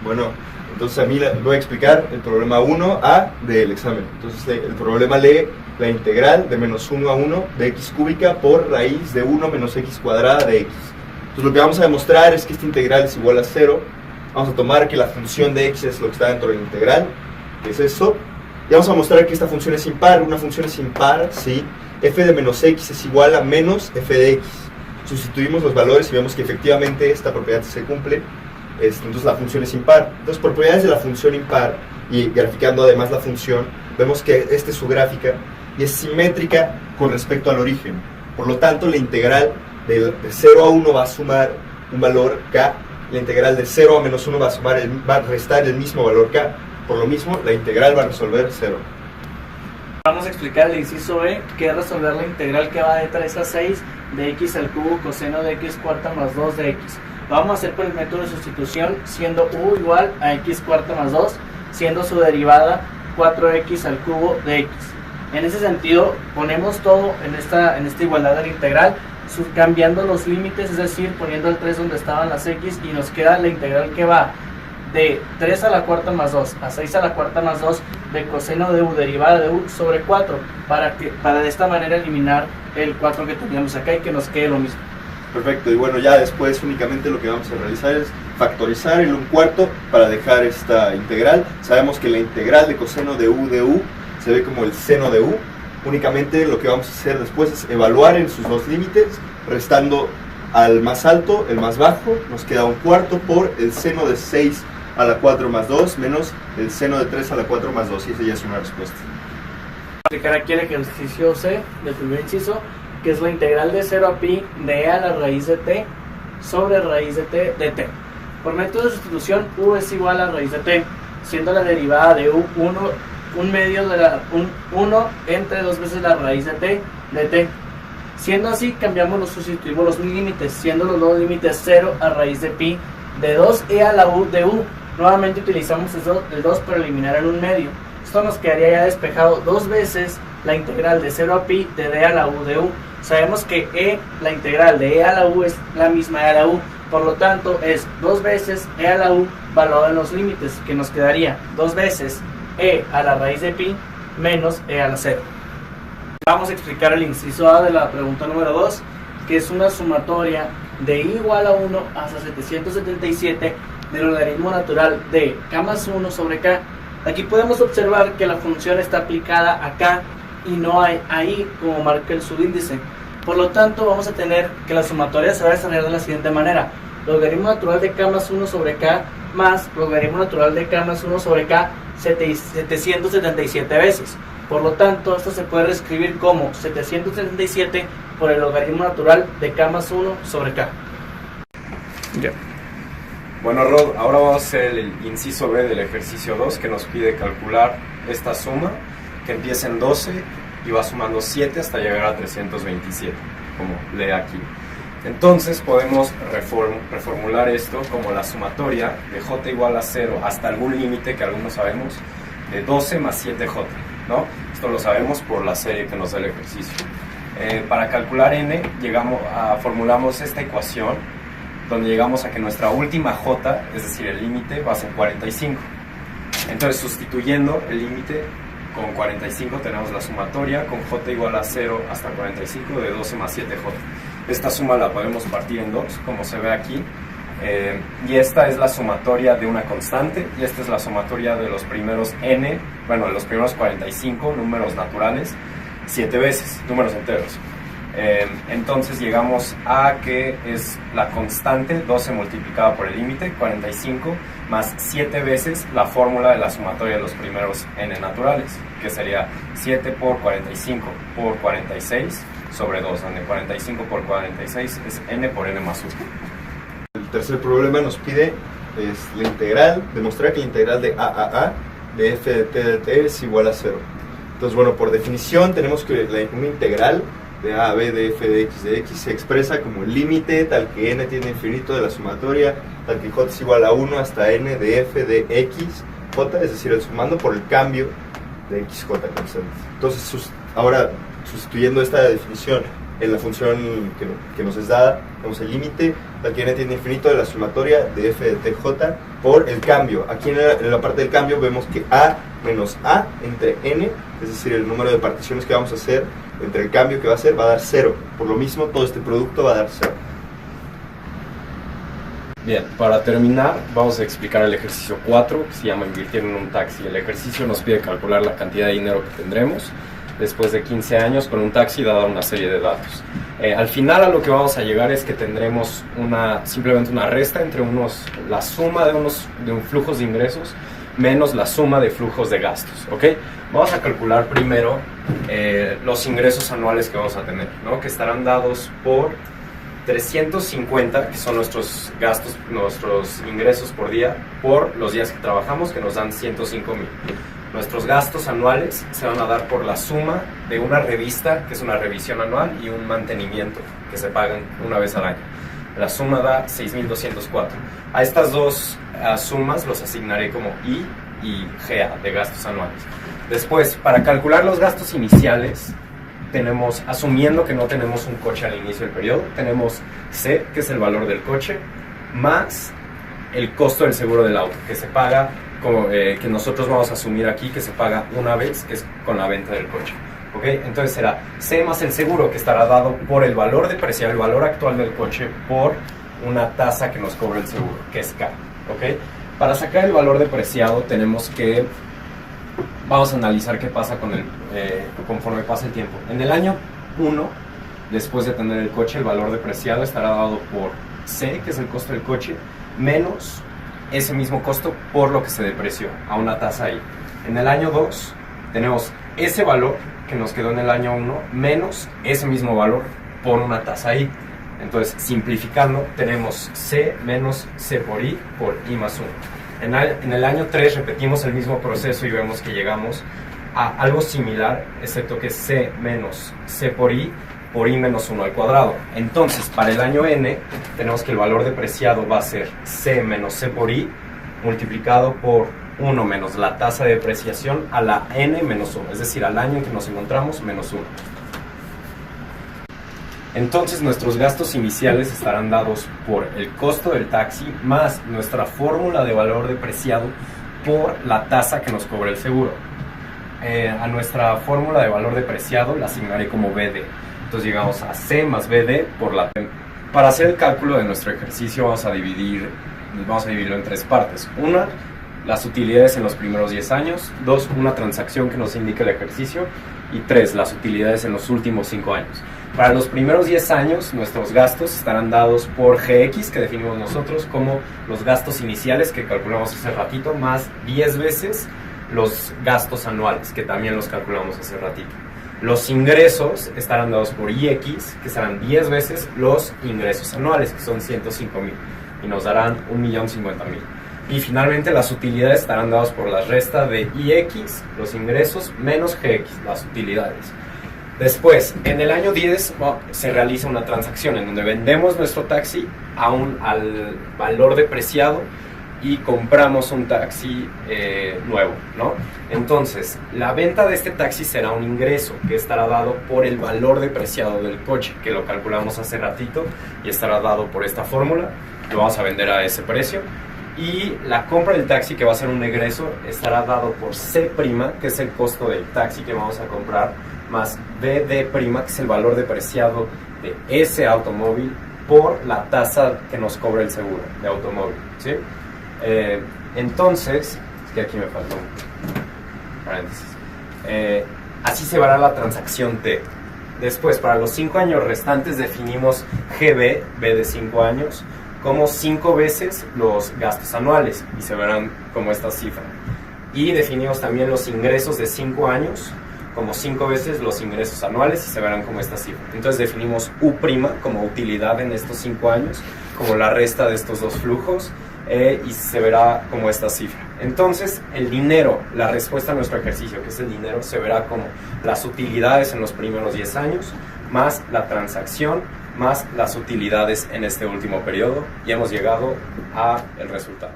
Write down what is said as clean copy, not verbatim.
Bueno, entonces a mí voy a explicar el problema 1A del examen. Entonces el problema lee la integral de menos 1 a 1 de x cúbica por raíz de 1 menos x cuadrada de x. Entonces lo que vamos a demostrar es que esta integral es igual a 0. Vamos a tomar que la función de x es lo que está dentro de la integral, que es eso. Y vamos a mostrar que esta función es impar. Una función es impar, ¿sí? F de menos x es igual a menos f de x. Sustituimos los valores y vemos que efectivamente esta propiedad se cumple. Entonces la función es impar. Entonces, por propiedades de la función impar y graficando además la función, vemos que esta es su gráfica y es simétrica con respecto al origen. Por lo tanto, la integral de 0 a 1 va a sumar un valor k, la integral de 0 a menos 1 va a restar el mismo valor k. Por lo mismo, la integral va a resolver 0. Vamos a explicar el inciso B, que es resolver la integral que va de 3 a 6 de x al cubo coseno de x cuarta más 2 de x. Lo vamos a hacer por el método de sustitución, siendo u igual a x cuarta más 2, siendo su derivada 4x al cubo de x. En ese sentido, ponemos todo en esta igualdad de la integral, cambiando los límites, es decir, poniendo el 3 donde estaban las x, y nos queda la integral que va de 3 a la cuarta más 2 a 6 a la cuarta más 2 de coseno de u derivada de u sobre 4, para de esta manera eliminar el 4 que teníamos acá y que nos quede lo mismo. Perfecto, y bueno, ya después únicamente lo que vamos a realizar es factorizar el 1/4 para dejar esta integral. Sabemos que la integral de coseno de u se ve como el seno de u. Únicamente lo que vamos a hacer después es evaluar en sus dos límites, restando al más alto el más bajo, nos queda 1/4 por el seno de 6 a la 4 más 2 menos el seno de 3 a la 4 más 2, y esa ya es una respuesta. Aplicar aquí el ejercicio C del primer inciso, que es la integral de 0 a pi de e a la raíz de t sobre raíz de t de t. Por método de sustitución, u es igual a raíz de t, siendo la derivada de u 1 entre 2 veces la raíz de t de t. Siendo así, sustituimos los límites, siendo los dos límites 0 a raíz de pi de 2e a la u de u. Nuevamente utilizamos el 2 para eliminar el 1 medio. Esto nos quedaría ya despejado 2 veces la integral de 0 a pi de d a la u de u. Sabemos que la integral de e a la u es la misma e a la u, por lo tanto es 2 veces e a la u valuado en los límites, que nos quedaría 2 veces e a la raíz de pi menos e a la 0. Vamos a explicar el inciso A de la pregunta número 2, que es una sumatoria de i igual a 1 hasta 777 del logaritmo natural de k más 1 sobre k. Aquí podemos observar que la función está aplicada acá y no hay ahí, como marca el subíndice. Por lo tanto, vamos a tener que la sumatoria se va a desarrollar de la siguiente manera: logaritmo natural de k más 1 sobre k más logaritmo natural de k más 1 sobre k 777 veces. Por lo tanto, esto se puede reescribir como 777 por el logaritmo natural de k más 1 sobre k. Ya. Bueno, Rod, ahora vamos a hacer el inciso B del ejercicio 2, que nos pide calcular esta suma, que empieza en 12 y va sumando 7 hasta llegar a 327, como lee aquí. Entonces podemos reformular esto como la sumatoria de j igual a 0 hasta algún límite que algunos sabemos, de 12 más 7j, ¿no? Esto lo sabemos por la serie que nos da el ejercicio. Para calcular n, formulamos esta ecuación, donde llegamos a que nuestra última j, es decir, el límite, va a ser 45. Entonces, sustituyendo el límite con 45, tenemos la sumatoria con j igual a 0 hasta 45 de 12 más 7j. Esta suma la podemos partir en 2, como se ve aquí, y esta es la sumatoria de una constante, y esta es la sumatoria de los primeros n, bueno, de los primeros 45 números naturales, 7 veces, números enteros. Entonces llegamos a que es la constante 12 multiplicada por el límite, 45, más 7 veces la fórmula de la sumatoria de los primeros n naturales, que sería 7 por 45 por 46 sobre 2, donde 45 por 46 es n por n más 1. El tercer problema nos pide la integral, demostrar que la integral de a de f de t de t es igual a 0. Entonces, bueno, por definición tenemos que una integral de a a b de f de x se expresa como el límite tal que n tiende a infinito de la sumatoria, tal que j es igual a 1 hasta n de f de x j, es decir, el sumando por el cambio de xj constante. Entonces, ahora sustituyendo esta definición en la función que nos es dada, tenemos el límite de aquí n tiende a infinito de la sumatoria de f de tj por el cambio. Aquí en la parte del cambio vemos que a menos a entre n, es decir, el número de particiones que vamos a hacer entre el cambio que va a hacer, va a dar 0. Por lo mismo, todo este producto va a dar 0. Bien, para terminar, vamos a explicar el ejercicio 4, que se llama invirtiendo en un taxi. El ejercicio nos pide calcular la cantidad de dinero que tendremos después de 15 años con un taxi, dada una serie de datos. Al final, a lo que vamos a llegar es que tendremos simplemente una resta entre la suma de flujos de ingresos menos la suma de flujos de gastos, ¿ok? Vamos a calcular primero los ingresos anuales que vamos a tener, ¿no? Que estarán dados por 350, que son nuestros gastos, nuestros ingresos por día, por los días que trabajamos, que nos dan 105,000. Nuestros gastos anuales se van a dar por la suma de una revista, que es una revisión anual, y un mantenimiento, que se pagan una vez al año. La suma da 6,204. A estas dos sumas los asignaré como I y GA de gastos anuales. Después, para calcular los gastos iniciales, tenemos, asumiendo que no tenemos un coche al inicio del periodo, tenemos C, que es el valor del coche, más el costo del seguro del auto, que se paga, que nosotros vamos a asumir aquí, que se paga una vez, que es con la venta del coche. ¿Okay? Entonces será C más el seguro, que estará dado por el valor depreciado, el valor actual del coche, por una tasa que nos cobra el seguro, que es K. ¿Okay? Para sacar el valor depreciado vamos a analizar qué pasa conforme pasa el tiempo. En el año 1, después de tener el coche, el valor depreciado estará dado por C, que es el costo del coche, menos ese mismo costo por lo que se depreció, a una tasa ahí. En el año 2 tenemos ese valor que nos quedó en el año 1 menos ese mismo valor por una tasa I. Entonces, simplificando, tenemos C menos C por I más 1. En el año 3 repetimos el mismo proceso y vemos que llegamos a algo similar, excepto que C menos C por I menos 1 al cuadrado. Entonces, para el año N, tenemos que el valor depreciado va a ser C menos C por I multiplicado por 1 menos la tasa de depreciación a la N menos 1, es decir, al año en que nos encontramos menos 1. Entonces nuestros gastos iniciales estarán dados por el costo del taxi más nuestra fórmula de valor depreciado por la tasa que nos cobra el seguro. A nuestra fórmula de valor depreciado la asignaré como BD. Entonces llegamos a C más BD por la T. Para hacer el cálculo de nuestro ejercicio vamos a dividirlo en 3 partes. Una, las utilidades en los primeros 10 años. 2, una transacción que nos indique el ejercicio. Y 3, las utilidades en los últimos 5 años. Para los primeros 10 años, nuestros gastos estarán dados por GX, que definimos nosotros como los gastos iniciales que calculamos hace ratito, más 10 veces los gastos anuales, que también los calculamos hace ratito. Los ingresos estarán dados por IX, que serán 10 veces los ingresos anuales, que son 105,000, y nos darán 1,050,000. Y finalmente las utilidades estarán dadas por la resta de IX, los ingresos, menos GX, las utilidades. Después, en el año 10 se realiza una transacción en donde vendemos nuestro taxi al valor depreciado y compramos un taxi nuevo, ¿no? Entonces, la venta de este taxi será un ingreso que estará dado por el valor depreciado del coche, que lo calculamos hace ratito y estará dado por esta fórmula. Lo vamos a vender a ese precio. Y la compra del taxi, que va a ser un egreso, estará dado por C', que es el costo del taxi que vamos a comprar, más BD', que es el valor depreciado de ese automóvil por la tasa que nos cobra el seguro de automóvil, ¿sí? Entonces, es que aquí me faltó un paréntesis. Así se verá la transacción T. Después, para los 5 años restantes, definimos GB, B de 5 años, como 5 veces los gastos anuales, y se verán como esta cifra. Y definimos también los ingresos de 5 años, como 5 veces los ingresos anuales, y se verán como esta cifra. Entonces definimos U' como utilidad en estos 5 años, como la resta de estos dos flujos, y se verá como esta cifra. Entonces el dinero, la respuesta a nuestro ejercicio, que es el dinero, se verá como las utilidades en los primeros 10 años, más la transacción, más las utilidades en este último periodo, y hemos llegado al resultado.